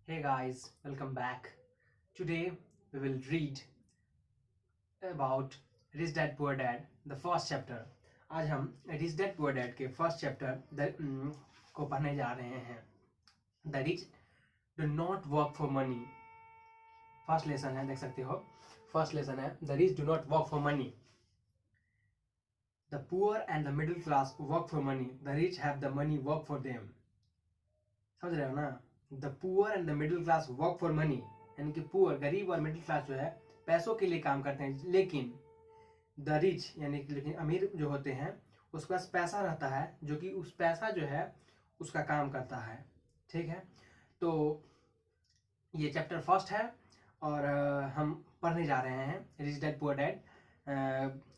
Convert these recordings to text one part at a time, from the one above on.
Hey guys, welcome back. Today we will read about Rich Dad Poor Dad, the first chapter. आज हम Rich Dad Poor Dad के first chapter को पढ़ने जा रहे हैं. The rich do not work for money. First lesson है, देख सकते हो. First lesson है The rich do not work for money. The poor and the middle class work for money. The rich have the money work for them. समझ रहे हो ना? The poor and the middle class work for money, यानी कि poor गरीब और middle class जो है पैसों के लिए काम करते हैं, लेकिन द रिच यानी कि लेकिन अमीर जो होते हैं उसके पास पैसा रहता है जो कि उस पैसा जो है उसका काम करता है. ठीक है, तो ये चैप्टर फर्स्ट है और हम पढ़ने जा रहे हैं रिच डैड पुअर डैड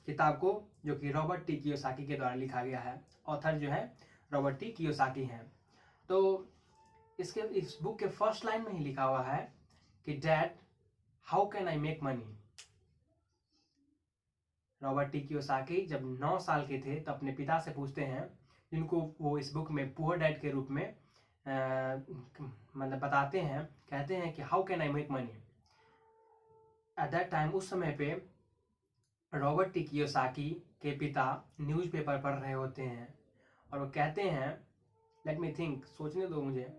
किताब को, जो कि रॉबर्ट टी कियोसाकी के द्वारा लिखा गया है. ऑथर जो है रॉबर्ट टी कियोसाकी हैं. तो इस बुक के फर्स्ट लाइन में ही लिखा हुआ है कि dad how can I make money. Robert T Kiyosaki जब 9 साल के थे तो अपने पिता से पूछते हैं, जिनको वो इस बुक में पुअर डैड के रूप में मतलब बताते हैं, कहते हैं कि how can I make money. At that time, उस समय पे रॉबर्ट टी कियोसाकी के पिता न्यूज़पेपर पढ़ रहे होते हैं और वो कहते हैं, लेट मी थिंक, सोचने दो मुझे.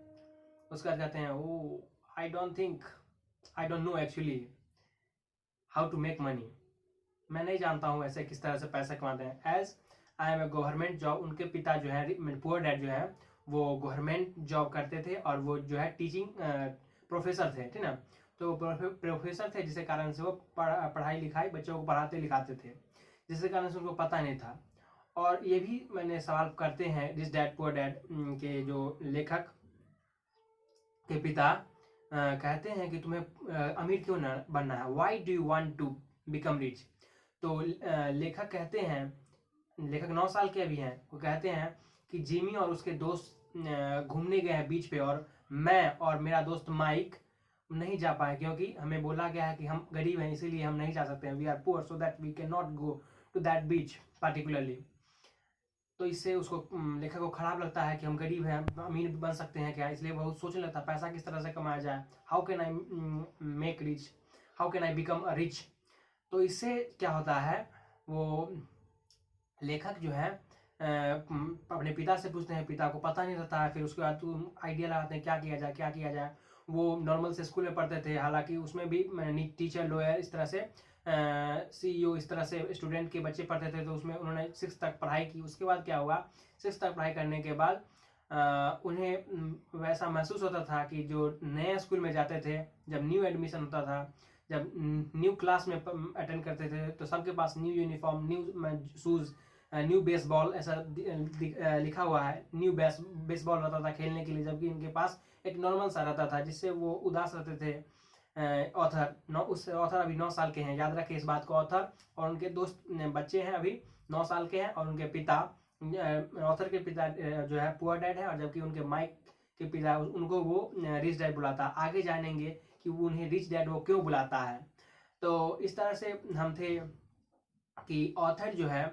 उसका कहते हैं, oh I don't know actually how to make money. मैं नहीं जानता हूँ ऐसे किस तरह से पैसा कमाते हैं. As I am a government job. उनके पिता जो है पुअर डैड जो है वो गवर्नमेंट जॉब करते थे और वो जो है टीचिंग प्रोफेसर थे. ठीक ना, तो प्रोफेसर थे, जिसके कारण से वो पढ़ाई लिखाई बच्चों को पढ़ाते लिखाते थे, जिसके कारण से उनको पता नहीं था. और ये भी मैंने सवाल करते हैं रिच डैड पुअर डैड के जो लेखक के पिता कहते हैं कि तुम्हें अमीर क्यों ना बनना है, why do you want to become rich. तो लेखक कहते हैं, लेखक 9 साल के अभी हैं, वो कहते हैं कि जिमी और उसके दोस्त घूमने गए हैं बीच पे और मैं और मेरा दोस्त माइक नहीं जा पाए, क्योंकि हमें बोला गया है कि हम गरीब हैं, इसीलिए हम नहीं जा सकते हैं. We are poor so that we can not go to that beach particularly. तो इससे उसको लेखक को खराब लगता है कि हम गरीब हैं, अमीर बन सकते हैं क्या, इसलिए बहुत सोचने लगता है पैसा किस तरह से कमाया जाए. How can I make rich, how can I become a rich. तो इससे क्या होता है, वो लेखक जो है अपने पिता से पूछते हैं, पिता को पता नहीं रहता है. फिर उसके बाद आइडिया लगाते हैं क्या किया जाए क्या किया जाए. वो नॉर्मल से स्कूल में पढ़ते थे, हालांकि उसमें भी टीचर लॉयर इस तरह से CEO इस तरह से स्टूडेंट के बच्चे पढ़ते थे, तो उसमें उन्होंने 6 तक पढ़ाई की. उसके बाद क्या हुआ, 6 तक पढ़ाई करने के बाद उन्हें वैसा महसूस होता था कि जो नए स्कूल में जाते थे, जब न्यू एडमिशन होता था, जब न्यू क्लास में अटेंड करते थे, तो सबके पास new uniform, new shoes, new baseball, ऐसा लिखा हुआ है. न्यू बेसबॉल रहता था खेलने के लिए, जबकि इनके पास एक नॉर्मल सा रहता था, जिससे वो उदास रहते थे. ऑथर अभी 9 साल के हैं, याद रखें इस बात को. ऑथर और उनके दोस्त बच्चे हैं अभी 9 साल के हैं, और उनके पिता, ऑथर के पिता जो है पुअर डैड है, और जबकि उनके माइक के पिता, उनको वो रिच डैड बुलाता है. आगे जानेंगे कि वो उन्हें रिच डैड वो क्यों बुलाता है. तो इस तरह से हम थे कि ऑथर जो है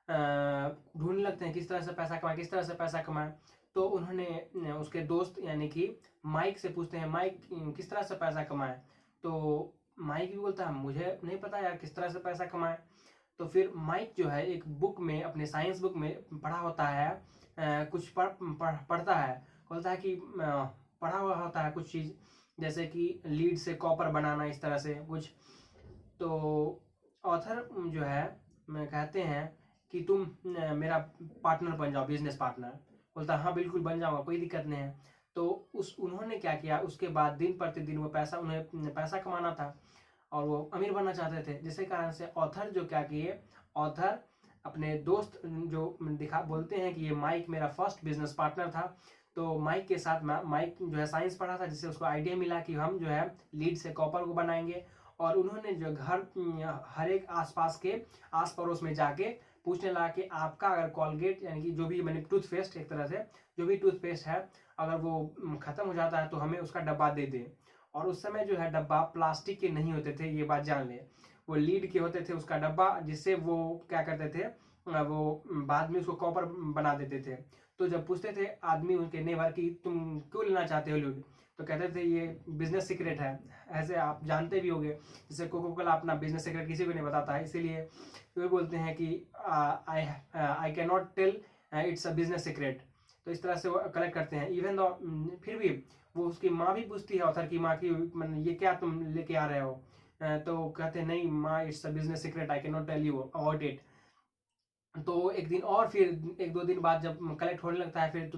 ढूंढने लगते हैं किस तरह से पैसा कमाए, किस तरह से पैसा कमाए. तो उन्होंने उसके दोस्त यानी कि माइक से पूछते हैं, माइक किस तरह से पैसा कमाए. तो माइक भी बोलता है, मुझे नहीं पता यार किस तरह से पैसा कमाए. तो फिर माइक जो है एक बुक में, अपने साइंस बुक में पढ़ा होता है, कुछ पढ़ता है, बोलता है कि पढ़ा हुआ होता है कुछ चीज़, जैसे कि लीड से कॉपर बनाना, इस तरह से कुछ. तो ऑथर जो है कहते हैं कि तुम मेरा पार्टनर बन जाओ, बिजनेस पार्टनर. बोलता हाँ बिल्कुल बन जाऊंगा, कोई दिक्कत नहीं है. तो उन्होंने क्या किया, उसके बाद दिन प्रतिदिन वो उन्हें पैसा कमाना था और वो अमीर बनना चाहते थे, जिसके कारण से ऑथर जो क्या किए, ऑथर अपने दोस्त जो बोलते हैं कि ये माइक मेरा फर्स्ट बिजनेस पार्टनर था. तो माइक के साथ माइक जो है साइंस पढ़ा था, जिससे उसको आइडिया मिला कि हम जो है लीड से कॉपर को बनाएंगे. और उन्होंने जो हर एक आसपास के आस पड़ोस में जाके पूछने लगा कि आपका अगर कॉलगेट यानी कि जो भी मैंने टूथपेस्ट, एक तरह से जो भी टूथपेस्ट है, अगर वो खत्म हो जाता है तो हमें उसका डब्बा दे दें. और उस समय जो है डब्बा प्लास्टिक के नहीं होते थे, ये बात जान ले, वो लीड के होते थे उसका डब्बा, जिससे वो क्या करते थे, वो बाद में उसको कॉपर बना देते थे. तो जब पूछते थे आदमी उनके नेबर कि तुम क्यों लेना चाहते हो लीड, तो कहते थे ये बिजनेस सीक्रेट है। ऐसे आप जानते भी होंगे, जैसे कोको कोला अपना बिजनेस सीक्रेट किसी को नहीं बताता है, इसीलिए वे बोलते हैं कि I can not tell, it's a business secret. तो इस तरह से वो कलेक्ट करते हैं। इवन दो फिर भी वो उसकी माँ भी पूछती है ऑथर की माँ की, ये क्या तुम लेके आ रहे हो, तो कहते हैं नहीं माँ, it's a business secret, I can not tell you about it. तो एक दिन और फिर 1-2 दिन बाद जब कलेक्ट होने लगता है फिर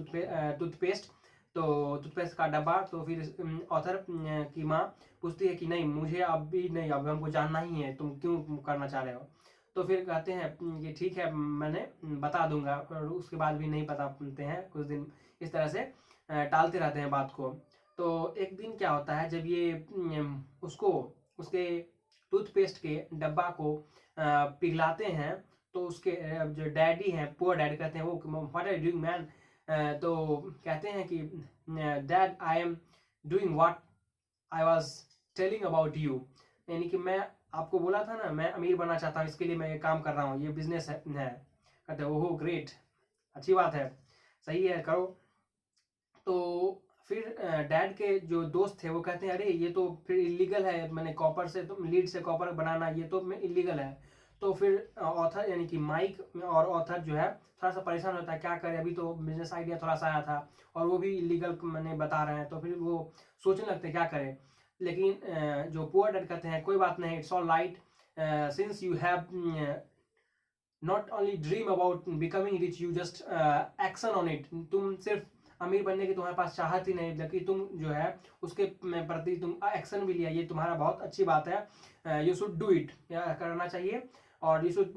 टूथपेस्ट, तो टूथपेस्ट का डब्बा, तो फिर ऑथर की माँ पूछती है कि नहीं मुझे अभी नहीं, अब हमको जानना ही है, तुम क्यों करना चाह रहे हो। तो फिर कहते हैं कि ठीक है मैंने बता दूंगा, और उसके बाद भी नहीं बता पाते हैं कुछ दिन, इस तरह से टालते रहते हैं बात को। तो एक दिन क्या होता है, जब ये उसको उसके टूथपेस्ट के डब्बा को पिघलाते हैं, तो उसके जो डैडी हैं, पुअर डैड, कहते हैं वो what are you doing man, तो कहते हैं कि dad I am doing what I was telling about you, यानी कि मैं आपको बोला था ना मैं अमीर बनना चाहता हूँ, इसके लिए मैं ये काम कर रहा हूँ, ये बिजनेस है। कहते हैं ओहो ग्रेट, अच्छी बात है, सही है करो। तो फिर डैड के जो दोस्त थे वो कहते हैं अरे ये तो फिर इलीगल है, मैंने कॉपर से, तो लीड से कॉपर बनाना ये तो इलीगल है। तो फिर ऑथर यानी कि माइक और ऑथर जो है थोड़ा सा परेशान होता है, क्या करे, अभी तो बिजनेस आइडिया थोड़ा सा आया था और वो भी इलीगल मैंने बता रहे हैं, तो फिर वो सोचने लगते हैं क्या करें। लेकिन जो पुअर डैड कहते हैं कोई बात नहीं, it's all right, since you have not only dream about becoming rich, you just action on it. तुम सिर्फ अमीर बनने की तुम्हारे पास चाहत ही नहीं, बल्कि तुम जो है उसके प्रति तुम एक्शन भी लिया, ये तुम्हारा बहुत अच्छी बात है, यू शुड डू इट, करना चाहिए। और you should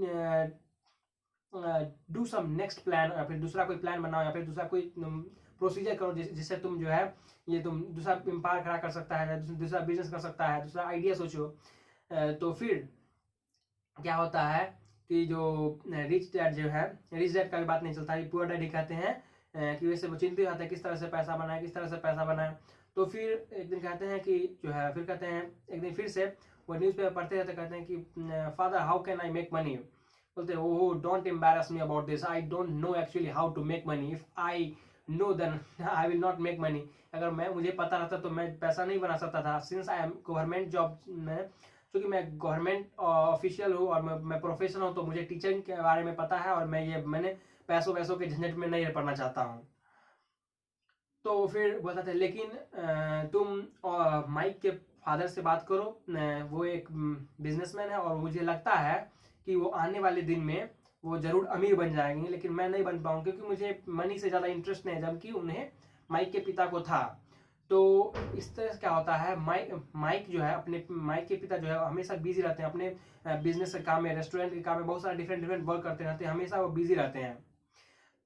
do some next plan, या फिर दूसरा कोई प्लान बनाओ, या फिर दूसरा कोई प्रोसीजर करो जिससे तुम जो है ये तुम दूसरा एम्पायर खड़ा कर सकता है, दूसरा बिजनेस कर सकता है, दूसरा आइडिया सोचो। तो फिर क्या होता है कि जो रिच डैड जो है, रिच डैड का भी बात नहीं चलता, पुअर डैड ही कहते हैं कि वैसे वो चिंतित रहते हैं किस तरह से पैसा बनाए, किस तरह से पैसा बनाए। तो फिर एक दिन कहते हैं कि जो है, फिर कहते हैं एक दिन फिर से वो न्यूज़पेपर पढ़ते रहते, कहते हैं कि father how can I make money. बोलते हैं oh don't embarrass me about this, I don't know actually how to make money, if I know then I will not make money. अगर मुझे पता रहता तो मैं पैसा नहीं बना सकता था, since I am government job में, क्योंकि मैं गवर्नमेंट ऑफिशियल हूँ और मैं प्रोफेशनल हूँ, तो मुझे टीचिंग के बारे में पता है, और मैंने पैसों वैसों के झंझट में नहीं पड़ना चाहता हूँ। तो फिर बोलता था लेकिन तुम माइक के फादर से बात करो, वो एक बिजनेसमैन है और मुझे लगता है कि वो आने वाले दिन में वो जरूर अमीर बन जाएंगे, लेकिन मैं नहीं बन पाऊँ क्योंकि मुझे मनी से ज़्यादा इंटरेस्ट नहीं है, जबकि उन्हें माइक के पिता को था। तो इस तरह से क्या होता है, माइक जो है, अपने माइक के पिता जो है हमेशा बिजी रहते हैं अपने बिजनेस के काम में, रेस्टोरेंट के काम में, बहुत सारे डिफरेंट वर्क करते रहते हैं, हमेशा वो बिजी रहते हैं।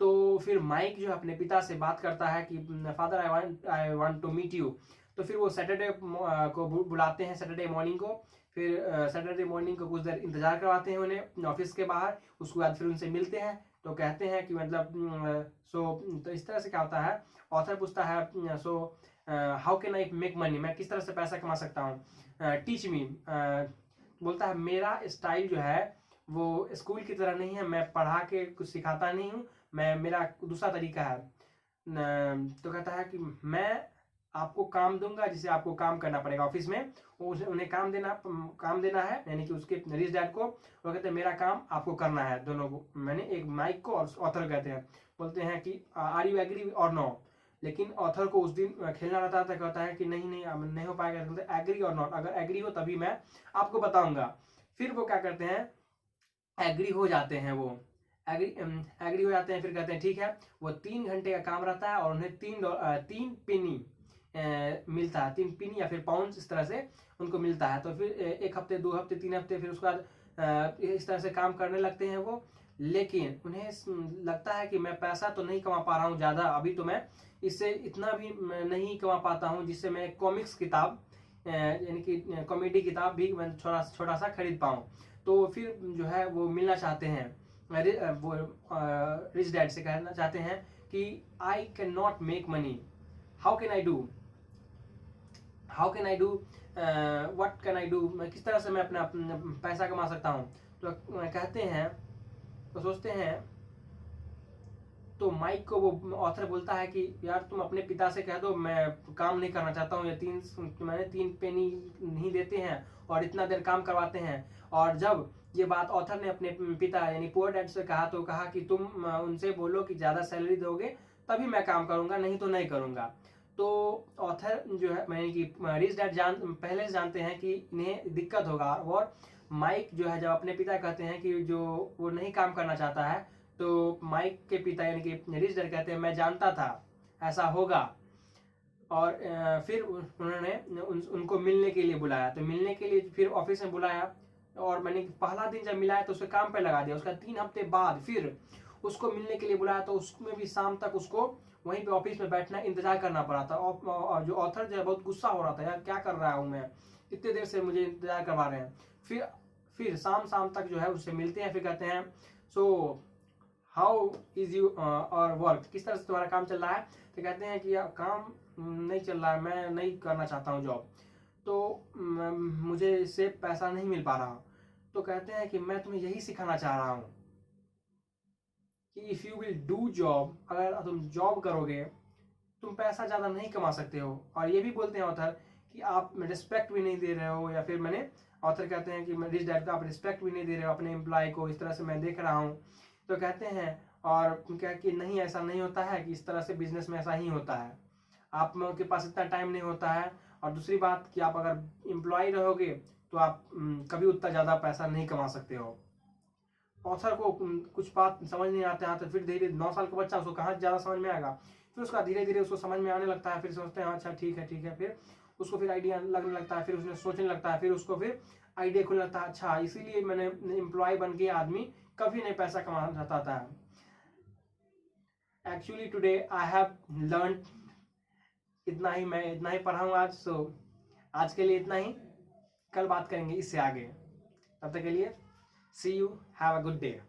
तो फिर माइक जो है अपने पिता से बात करता है कि father I want to meet you. तो फिर वो सैटरडे को बुलाते हैं, सैटरडे मॉर्निंग को। फिर सैटरडे मॉर्निंग को कुछ देर इंतजार करवाते हैं उन्हें ऑफिस के बाहर, उसके बाद फिर उनसे मिलते हैं। तो कहते हैं कि मतलब तो इस तरह से क्या होता है, ऑथर पूछता है so how can I make money, मैं किस तरह से पैसा कमा सकता हूँ, टीच मी। बोलता है मेरा स्टाइल जो है वो स्कूल की तरह नहीं है, मैं पढ़ा के कुछ सिखाता नहीं हूँ, मेरा दूसरा तरीका है। तो कहता है कि मैं आपको काम दूंगा जिसे आपको काम करना पड़ेगा ऑफिस में, उन्हें काम देना है, यानी कि उसके रिच डैड को। वो कहते हैं मेरा काम आपको करना है, दोनों को, मैंने एक माइक को और ऑथर कहते हैं। बोलते हैं कि आर यू एग्री और नो। लेकिन ऑथर को उस दिन खेलना रहता था, कहता है कि नहीं हो पाएगा, एग्री और नॉट, अगर एग्री हो तभी मैं आपको बताऊंगा। फिर वो क्या करते हैं, एग्री हो जाते हैं, वो एग्री हो जाते हैं। फिर कहते हैं ठीक है, वो 3 घंटे का काम रहता है और उन्हें 3 पेनी मिलता है, 3 पेनी या फिर पाउंड, इस तरह से उनको मिलता है। तो फिर 1 हफ्ते, 2 हफ्ते, 3 हफ्ते, फिर उसके बाद इस तरह से काम करने लगते हैं वो। लेकिन उन्हें लगता है कि मैं पैसा तो नहीं कमा पा रहा हूँ ज़्यादा, अभी तो मैं इससे इतना भी नहीं कमा पाता हूँ जिससे मैं कॉमिक्स किताब यानी कि कॉमेडी किताब भी मैं छोटा सा खरीद पाऊँ। तो फिर जो है वो मिलना चाहते हैं, वो रिच डैड से कहना चाहते हैं कि I can not make money, how can I do what can I do, मैं किस तरह से मैं अपना पैसा कमा सकता हूँ। तो कहते हैं, तो सोचते हैं तो माइक को वो ऑथर बोलता है कि यार तुम अपने पिता से कह दो मैं काम नहीं करना चाहता हूँ, ये मैंने 3 पेनी नहीं देते हैं और इतना देर काम करवाते हैं। और जब ये बात ऑथर ने अपने पिता यानी पुअर डैड से कहा तो कहा कि तुम उनसे बोलो कि ज़्यादा सैलरी दोगे तभी मैं काम करूँगा, नहीं तो नहीं करूँगा। तो ऑथर जो है यानी कि रिच डैड पहले से जानते हैं कि इन्हें दिक्कत होगा। और माइक जो है जब अपने पिता कहते हैं कि जो वो नहीं काम करना चाहता है तो माइक के पिता यानी कि रिच डैड कहते हैं मैं जानता था ऐसा होगा। और फिर उन्होंने उनको मिलने के लिए बुलाया। तो मिलने के लिए फिर ऑफिस में बुलाया और मैंने पहला दिन जब मिलाया तो उसे काम पे लगा दिया। उसका 3 हफ्ते बाद फिर उसको मिलने के लिए बुलाया तो उसमें भी शाम तक उसको वहीं पे ऑफिस में बैठना इंतजार करना पड़ा था। और जो ऑथर जो है बहुत गुस्सा हो रहा था, यार क्या कर रहा हूँ मैं, इतने देर से मुझे इंतजार करवा रहे हैं। फिर शाम तक जो है उससे मिलते हैं। फिर कहते हैं सो हाउ इज यू और वर्क, किस तरह से तुम्हारा काम चल रहा है। तो कहते हैं कि काम नहीं चल रहा है, मैं नहीं करना चाहता हूँ जॉब, तो मुझे इससे पैसा नहीं मिल पा रहा। तो कहते हैं कि मैं तुम्हें यही सिखाना चाह रहा हूँ कि if you will do job, अगर तुम जॉब करोगे तुम पैसा ज़्यादा नहीं कमा सकते हो। और ये भी बोलते हैं ऑथर कि आप रिस्पेक्ट भी नहीं दे रहे हो, या फिर मैंने ऑथर कहते हैं कि रिच डैड को आप रिस्पेक्ट भी नहीं दे रहे हो अपने एम्प्लॉय को, इस तरह से मैं देख रहा हूँ। तो कहते हैं और क्या कि नहीं ऐसा नहीं होता है, कि इस तरह से बिजनेस में ऐसा ही होता है, आप के पास इतना टाइम नहीं होता है। और दूसरी बात कि आप अगर एम्प्लॉय रहोगे तो आप कभी उतना ज़्यादा पैसा नहीं कमा सकते हो। ऑथर को कुछ बात समझ नहीं आते हैं तो फिर धीरे 9 साल का बच्चा उसको कहाँ ज़्यादा समझ में आएगा। फिर उसका धीरे धीरे उसको समझ में आने लगता है। फिर सोचते हैं अच्छा ठीक है, फिर उसको फिर आइडिया लगने लगता है, फिर उसने सोचने लगता है, फिर उसको फिर आइडिया खुलने लगता है, अच्छा इसीलिए मैंने एम्प्लॉय बन के आदमी कभी नहीं पैसा कमाना चाहता है। Actually today I have learn, इतना ही मैं इतना ही पढ़ा हूँ आज। सो आज के लिए इतना ही, कल बात करेंगे इससे आगे। तब तक के लिए see you, have a good day.